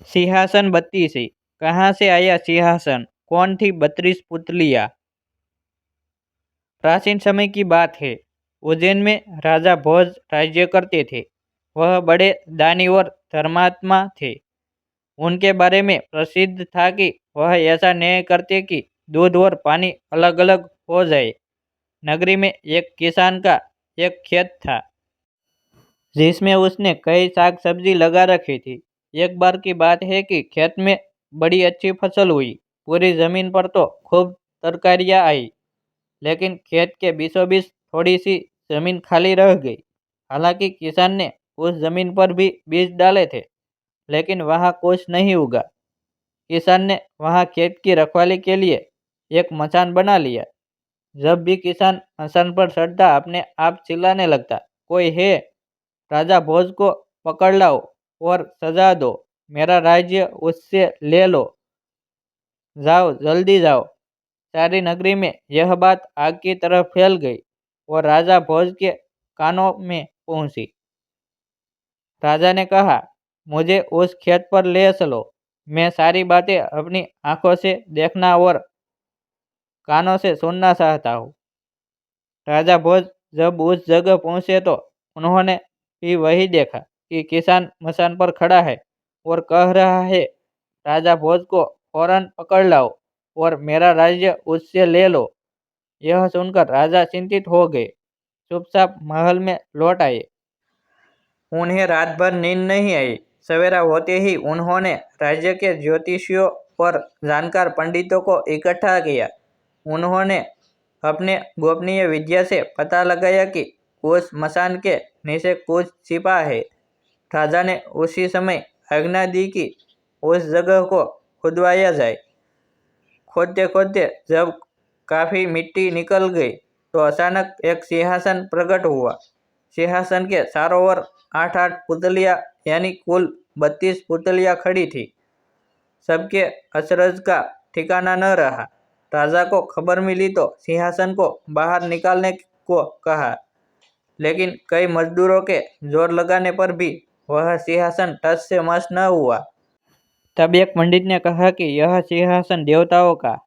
सिंहासन 32 है। कहाँ से आया सिंहासन? कौन थी 32 पुतलियाँ? प्राचीन समय की बात है। उज्जैन में राजा भोज राज्य करते थे। वह बड़े दानी और धर्मात्मा थे। उनके बारे में प्रसिद्ध था कि वह ऐसा न्याय करते कि दूध और पानी अलग अलग हो जाए। नगरी में एक किसान का एक खेत था, जिसमें उसने कई साग सब्जी लगा रखी थी। एक बार की बात है कि खेत में बड़ी अच्छी फसल हुई। पूरी जमीन पर तो खूब तरकारियां आई, लेकिन खेत के बीचों बीच थोड़ी सी जमीन खाली रह गई। हालांकि किसान ने उस जमीन पर भी बीज डाले थे, लेकिन वहां कुछ नहीं उगा। किसान ने वहां खेत की रखवाली के लिए एक मचान बना लिया। जब भी किसान मचान पर चढ़ता, अपने आप चिल्लाने लगता, कोई है? राजा भोज को पकड़ लाओ और सजा दो। मेरा राज्य उससे ले लो। जाओ, जल्दी जाओ। सारी नगरी में यह बात आग की तरह फैल गई और राजा भोज के कानों में पहुंची। राजा ने कहा, मुझे उस खेत पर ले चलो। मैं सारी बातें अपनी आंखों से देखना और कानों से सुनना चाहता हूँ। राजा भोज जब उस जगह पहुंचे तो उन्होंने भी वही देखा कि किसान मसान पर खड़ा है और कह रहा है, राजा भोज को फौरन पकड़ लाओ और मेरा राज्य उससे ले लो। यह सुनकर राजा चिंतित हो गए। चुपचाप महल में लौट आए। उन्हें रात भर नींद नहीं आई। सवेरा होते ही उन्होंने राज्य के ज्योतिषियों और जानकार पंडितों को इकट्ठा किया। उन्होंने अपने गोपनीय विद्या से पता लगाया कि उस मसान के नीचे कुछ छिपा है। राजा ने उसी समय आज्ञा दी कि उस जगह को खुदवाया जाए। खोदते खोदते जब काफी मिट्टी निकल गई तो अचानक एक सिंहासन प्रकट हुआ। सिंहासन के चारों ओर 8-8 पुतलियां, यानी कुल 32 पुतलियां खड़ी थी। सबके अचरज का ठिकाना न रहा। राजा को खबर मिली तो सिंहासन को बाहर निकालने को कहा, लेकिन कई मजदूरों के जोर लगाने पर भी वह सिंहासन टस से मस न हुआ। तब एक पंडित ने कहा कि यह सिंहासन देवताओं का